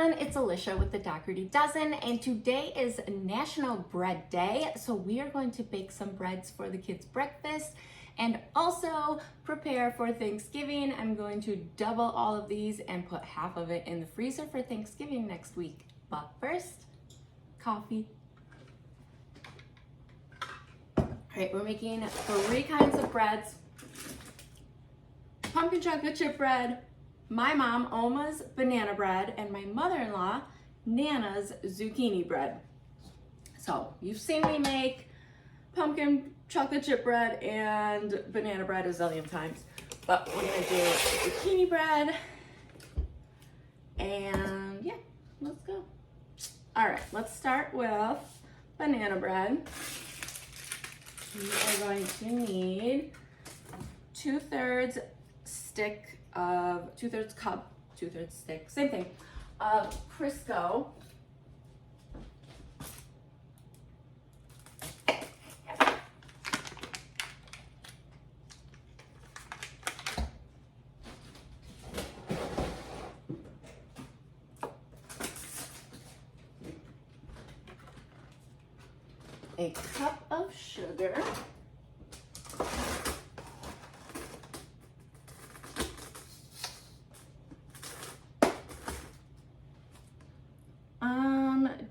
everyone, it's Alicia with the Dougherty Dozen, and today is National Bread Day, so we are going to bake some breads for the kids' breakfast and also prepare for Thanksgiving. I'm going to double all of these and put half of it in the freezer for Thanksgiving next week. But first, coffee. All right, we're making 3 kinds of breads. Pumpkin chocolate chip bread, my mom, Oma's banana bread, and my mother-in-law, Nana's zucchini bread. So you've seen me make pumpkin chocolate chip bread and banana bread a zillion times, but we're gonna do zucchini bread, and yeah, let's go. All right, let's start with banana bread. We are going to need 2/3 cup, 2/3 stick, same thing, of Crisco. A cup of sugar.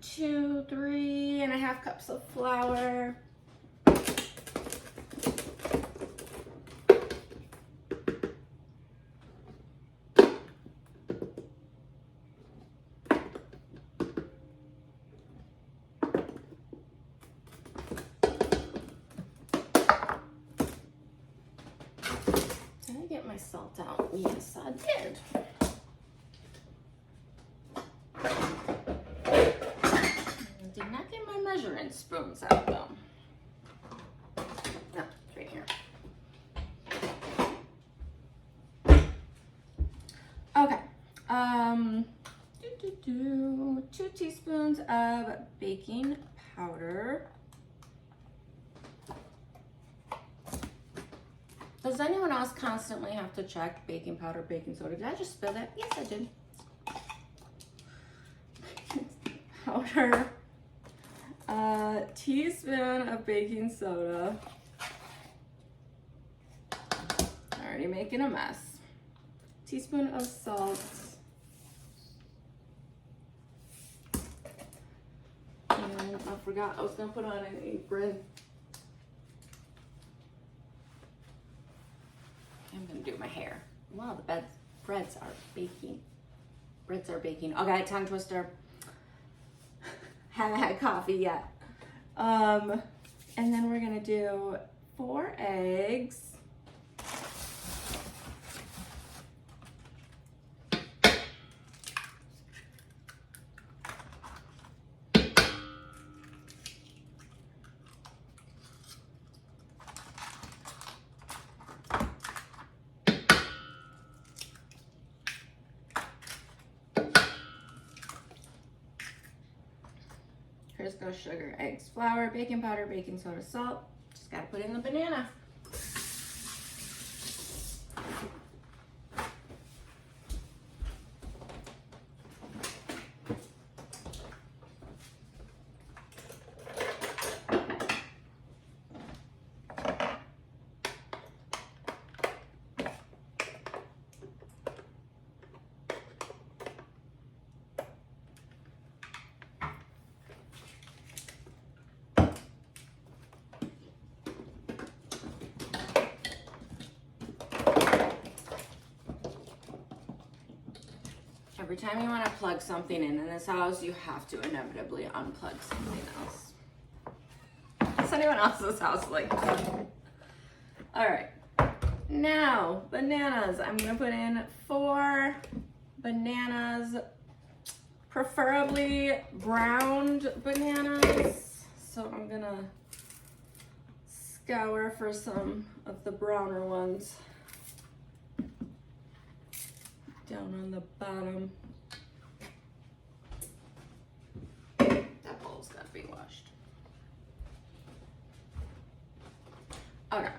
Two, 3.5 cups of flour. Did I get my salt out? Yes, I did. Did not get my measuring spoons out though. No, it's right here. Okay. 2 teaspoons of baking powder. Does anyone else constantly have to check baking powder, baking soda? Did I just spill that? Yes, I did. Powder. A teaspoon of baking soda. Already making a mess. Teaspoon of salt. And I forgot I was gonna put on an apron. I'm gonna do my hair. Wow, the breads are baking. Breads are baking. Okay, tongue twister. Haven't had coffee yet. And then we're gonna do 4 eggs. Crisco, sugar, eggs, flour, baking powder, baking soda, salt. Just gotta put in the banana. Every time you want to plug something in this house, you have to inevitably unplug something else. Is anyone else's house like that? All right, now bananas. I'm gonna put in 4 bananas, preferably browned bananas. So I'm gonna scour for some of the browner ones down on the bottom. That bowl's got to be washed. Okay.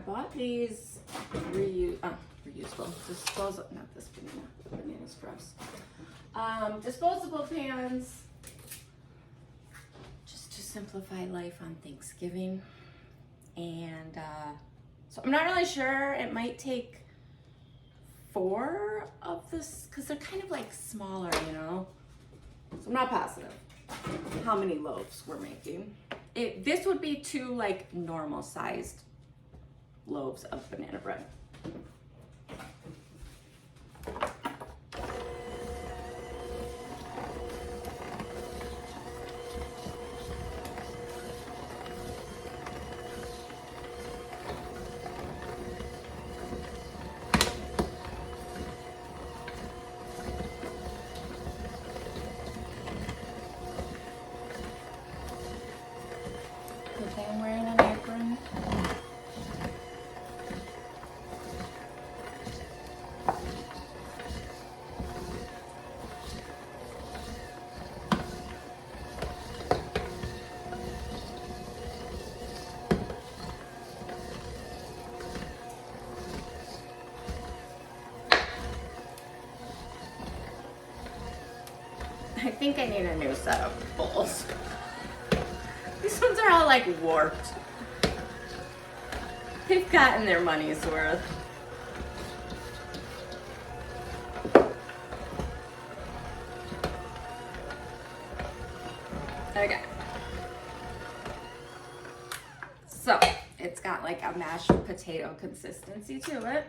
bought these reusable, disposable, not this banana, the banana's gross. Disposable pans, just to simplify life on Thanksgiving. And so I'm not really sure, it might take 4 of this, because they're kind of like smaller, you know? So I'm not positive how many loaves we're making. This would be 2 like normal sized loaves of banana bread. I'm wearing an apron. I think I need a new set of bowls. These ones are all like warped. They've gotten their money's worth. Okay. So it's got like a mashed potato consistency to it.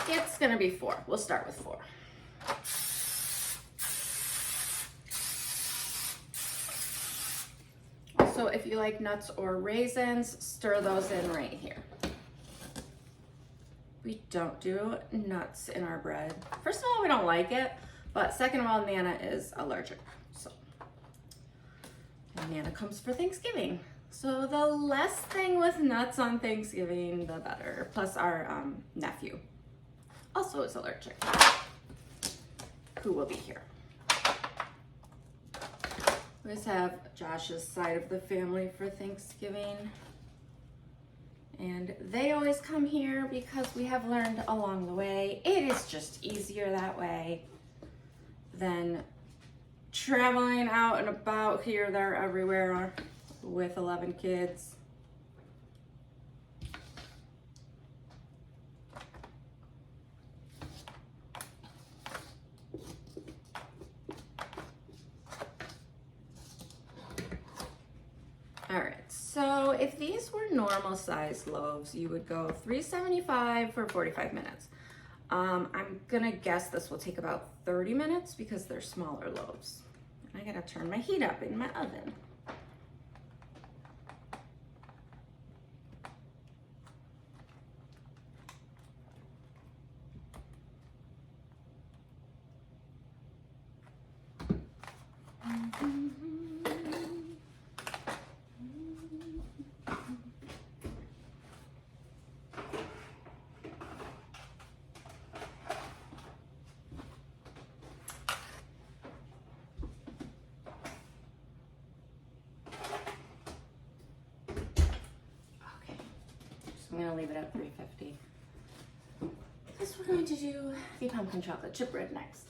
It's gonna be 4. We'll start with 4. Also, if you like nuts or raisins, stir those in right here. We don't do nuts in our bread. First of all, we don't like it, but second of all, Nana is allergic. So, and Nana comes for Thanksgiving. So the less thing with nuts on Thanksgiving, the better. Plus our nephew also is allergic, who will be here. We just have Josh's side of the family for Thanksgiving. And they always come here because we have learned along the way, it is just easier that way than traveling out and about here, there, everywhere with 11 kids. All right, so if these were normal sized loaves, you would go $3.75 for 45 minutes. I'm gonna guess this will take about 30 minutes because they're smaller loaves. I gotta turn my heat up in my oven. I'm gonna leave it at 350. Because we're going to do the pumpkin chocolate chip bread next.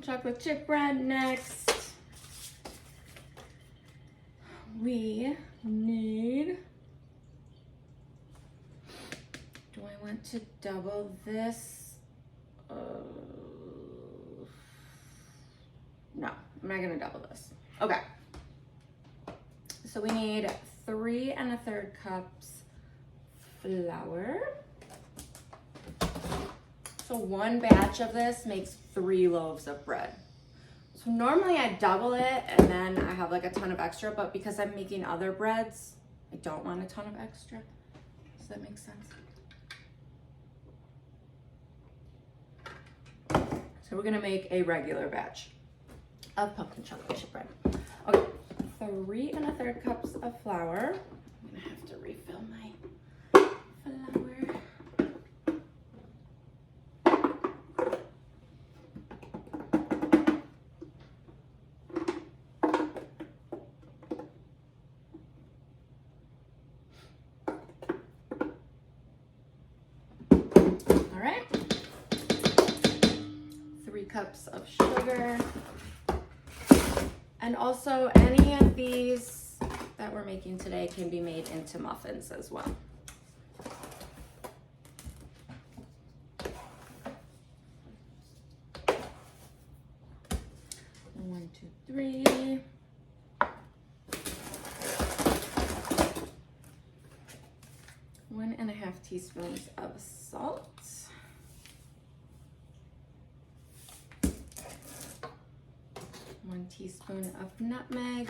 chocolate chip bread next. We need, do I want to double this? No, I'm not gonna double this. Okay. So we need 3 1/3 cups flour. So one batch of this makes 3 loaves of bread. So normally I double it and then I have like a ton of extra, but because I'm making other breads, I don't want a ton of extra. Does that make sense? So we're gonna make a regular batch of pumpkin chocolate chip bread. Okay, 3 1/3 cups of flour. I'm gonna have to refill my flour. All right, 3 cups of sugar. And also any of these that we're making today can be made into muffins as well. 1, 2, 3. One and a half teaspoons of salt. 1 teaspoon of nutmeg.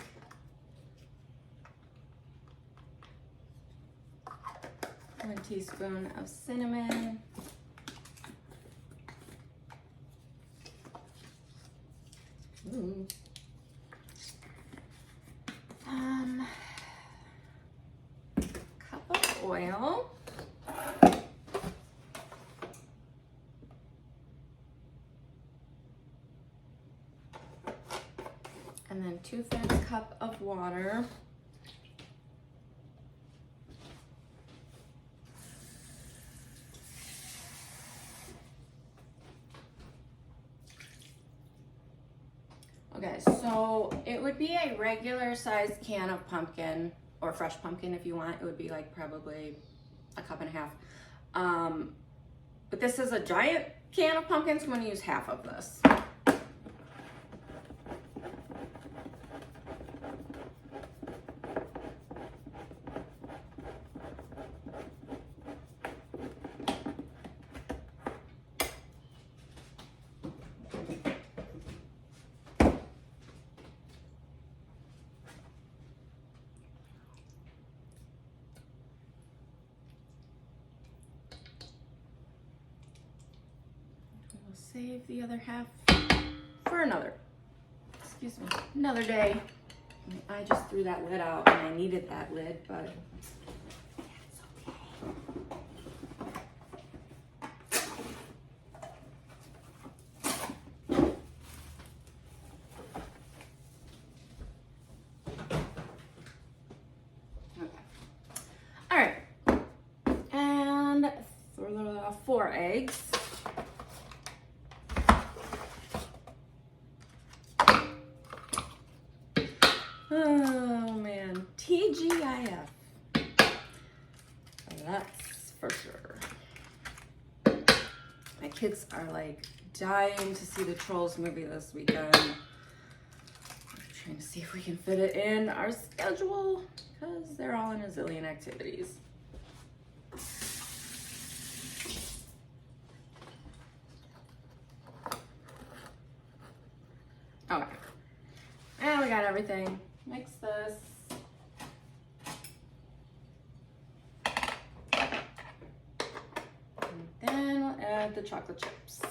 1 teaspoon of cinnamon. Ooh. Cup of oil. And then 2/3 cup of water. Okay, so it would be a regular sized can of pumpkin, or fresh pumpkin if you want. It would be like probably a 1.5 cups. But this is a giant can of pumpkin, so I'm gonna use half of this. Save the other half for another day. I just threw that lid out and I needed that lid, but that's okay. Okay. All right. And 4 eggs. Oh man, TGIF. That's for sure. My kids are like dying to see the Trolls movie this weekend. I'm trying to see if we can fit it in our schedule because they're all in a zillion activities. Okay. And we got everything. Mix this. And then we'll add the chocolate chips.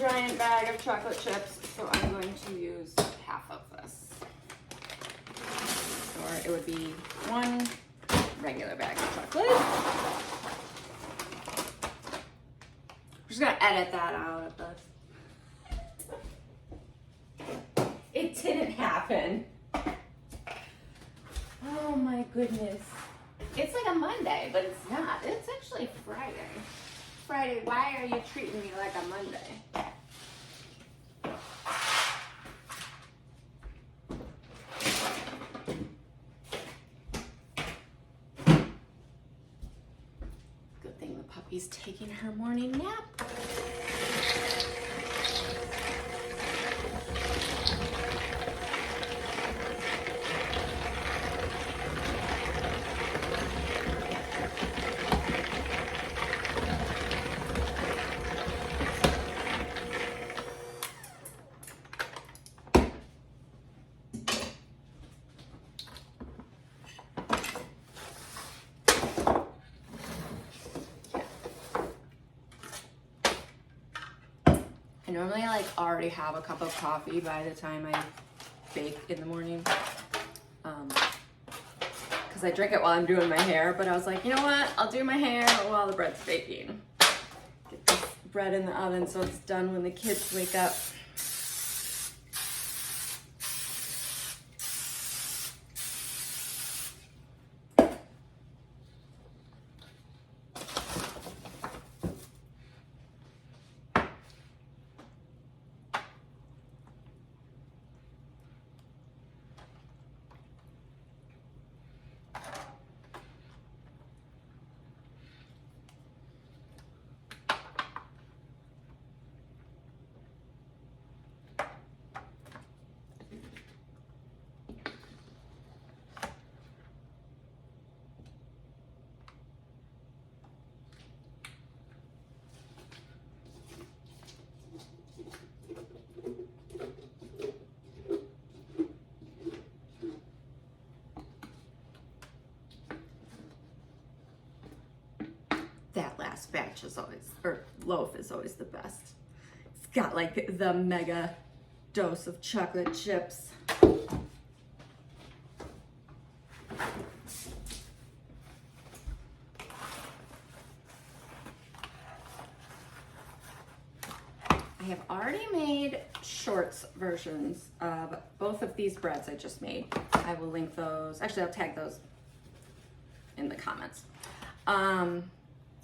giant bag of chocolate chips, so I'm going to use half of this. Or it would be one regular bag of chocolate. I'm just gonna edit that out of this. It didn't happen. Oh my goodness. It's like a Monday, but it's not. It's actually Friday. Friday, why are you treating me like a Monday? Good thing the puppy's taking her morning nap. I normally like already have a cup of coffee by the time I bake in the morning, because I drink it while I'm doing my hair, but I was like, you know what, I'll do my hair while the bread's baking. Get this bread in the oven so it's done when the kids wake up. That last batch is always, or loaf is always the best. It's got like the mega dose of chocolate chips. I have already made shorts versions of both of these breads I just made. I will link those. Actually, I'll tag those in the comments.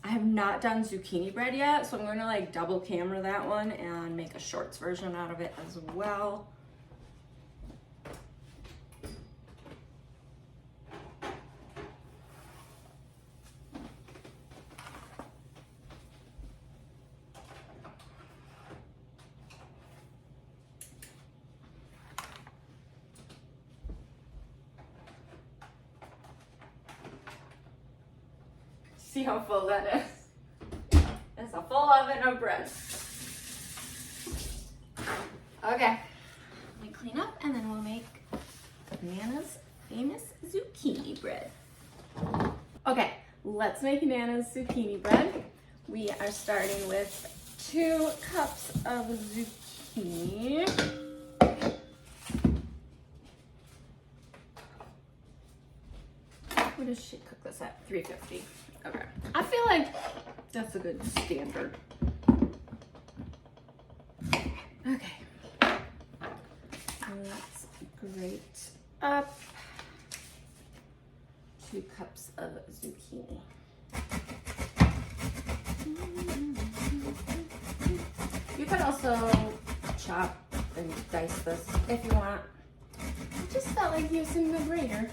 I have not done zucchini bread yet, so I'm going to like double camera that one and make a shorts version out of it as well. See how full that is? It's a full oven of bread. Okay, let me clean up and then we'll make Nana's famous zucchini bread. Okay, let's make Nana's zucchini bread. We are starting with 2 cups of zucchini. What does she cook this at? 350. Okay. I feel like that's a good standard. Okay. Let's grate up 2 cups of zucchini. You could also chop and dice this if you want. I just felt like using the grater.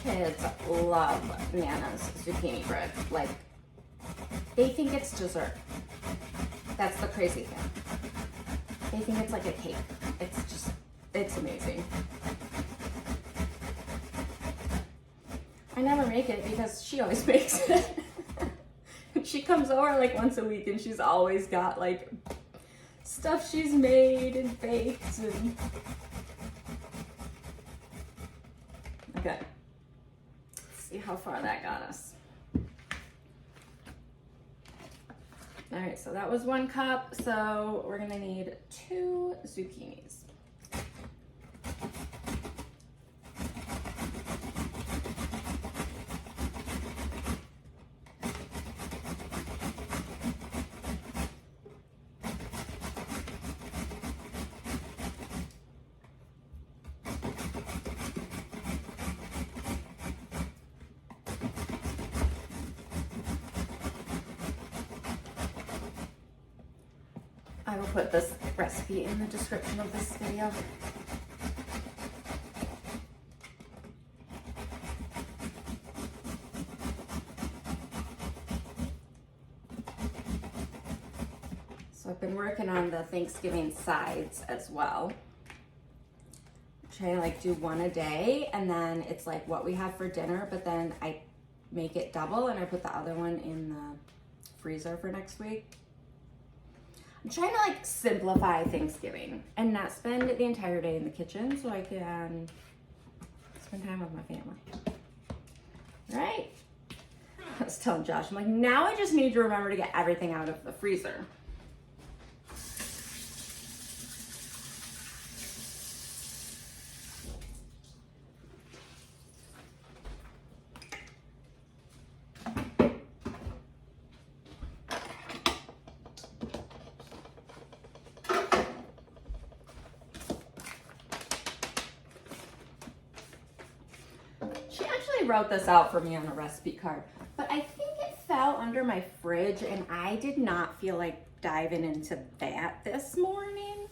Kids love Nana's zucchini bread. Like, they think it's dessert. That's the crazy thing. They think it's like a cake. It's amazing. I never make it because she always makes it. She comes over like once a week and she's always got like stuff she's made and baked and good. Let's see how far that got us. All right, so that was 1 cup. So we're gonna need 2 zucchinis. I will put this recipe in the description of this video. So I've been working on the Thanksgiving sides as well. I'm trying to like do 1 a day, and then it's like what we have for dinner, but then I make it double and I put the other one in the freezer for next week. I'm trying to like simplify Thanksgiving and not spend the entire day in the kitchen so I can spend time with my family. Right? I was telling Josh, I'm like, now I just need to remember to get everything out of the freezer. Wrote this out for me on a recipe card, but I think it fell under my fridge and I did not feel like diving into that this morning.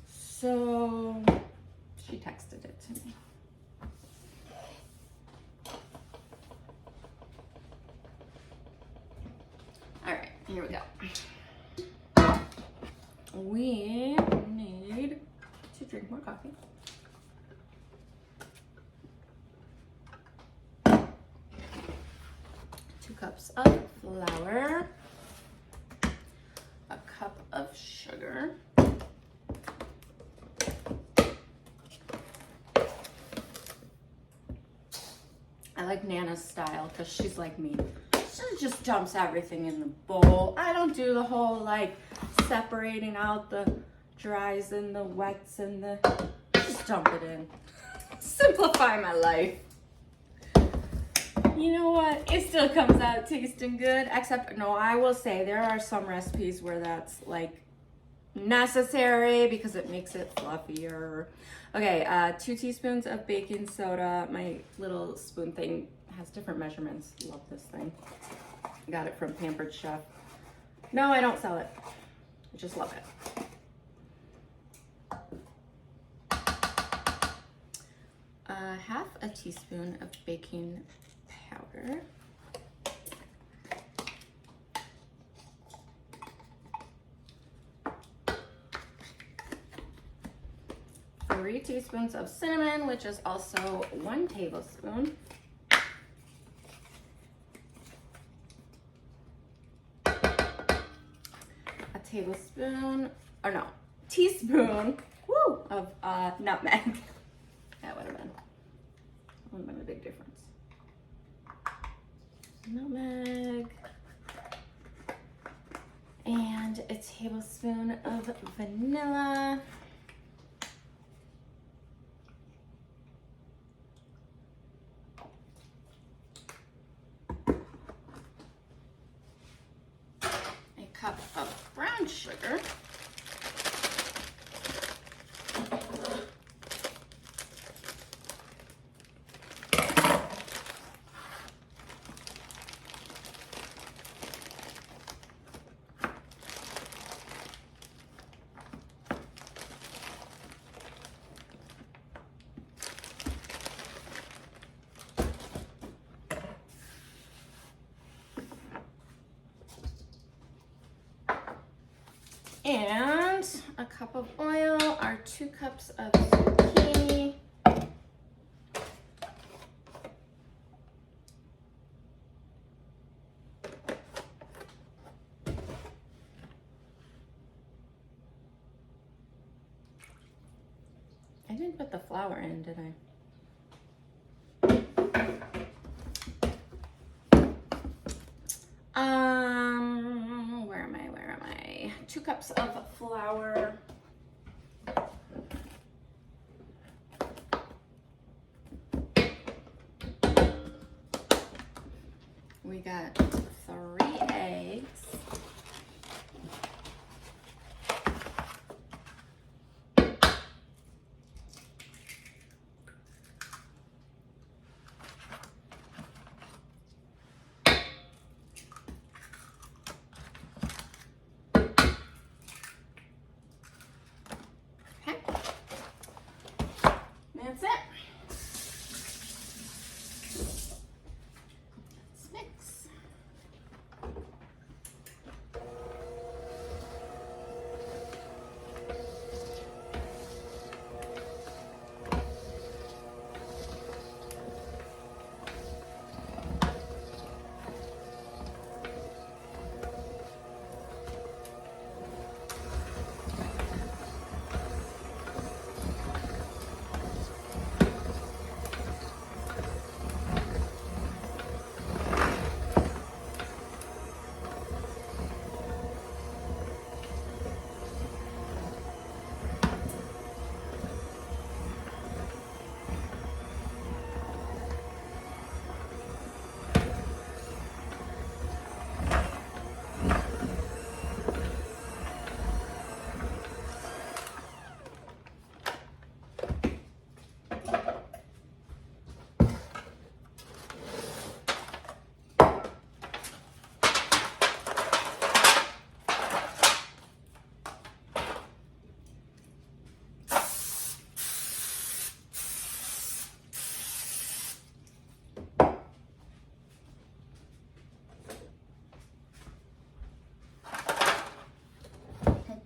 So she texted it to me. All right, here we go. We need to drink more coffee. 2 cups of flour, a cup of sugar, I like Nana's style because she's like me. She just dumps everything in the bowl. I don't do the whole like separating out the dries and the wets and the, just dump it in. Simplify my life. You know what? It still comes out tasting good, except, no, I will say there are some recipes where that's like necessary because it makes it fluffier. Okay, 2 teaspoons of baking soda. My little spoon thing has different measurements. Love this thing. I got it from Pampered Chef. No, I don't sell it. I just love it. Half a teaspoon of baking powder. 3 teaspoons of cinnamon, which is also 1 tablespoon. A tablespoon, or no, teaspoon, woo, of nutmeg. That would have been a big difference. Nutmeg. And a tablespoon of vanilla. A cup of brown sugar. And a cup of oil, our 2 cups of zucchini. I didn't put the flour in, did I? 2 cups of flour. We got 3 eggs. That's it. Let's mix.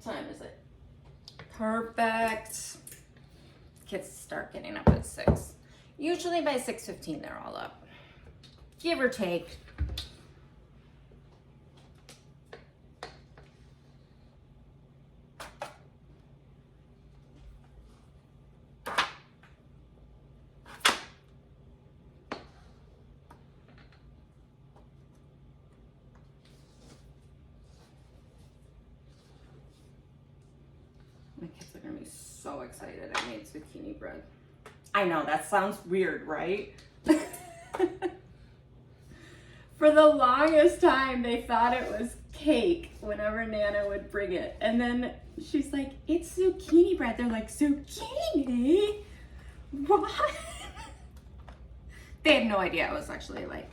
Time is it? Perfect. Kids start getting up at 6. Usually by 6:15 they're all up. Give or take. My kids are gonna be so excited I made zucchini bread. I know, that sounds weird, right? For the longest time, they thought it was cake whenever Nana would bring it. And then she's like, it's zucchini bread. They're like, zucchini? What? They had no idea it was actually like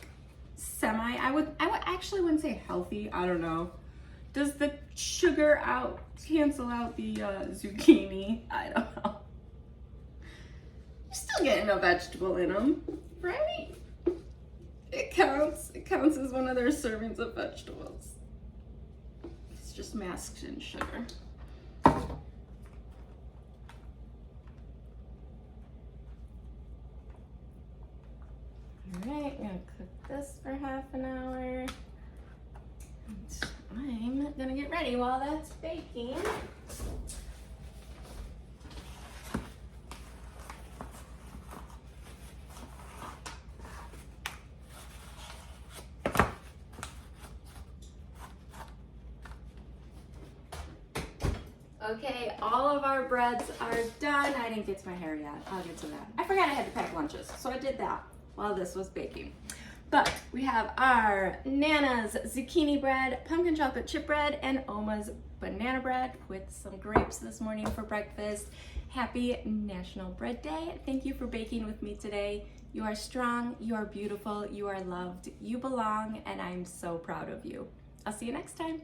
I would actually wouldn't say healthy. I don't know. Does the sugar cancel out the zucchini? I don't know. You're still getting a vegetable in them, right? It counts. It counts as one of their servings of vegetables. It's just masked in sugar. All right, I'm gonna cook this for half an hour. And I'm gonna get ready while that's baking. Okay, all of our breads are done. I didn't get to my hair yet. I'll get to that. I forgot I had to pack lunches, so I did that while this was baking. But we have our Nana's zucchini bread, pumpkin chocolate chip bread, and Oma's banana bread with some grapes this morning for breakfast. Happy National Bread Day. Thank you for baking with me today. You are strong, you are beautiful, you are loved, you belong, and I'm so proud of you. I'll see you next time.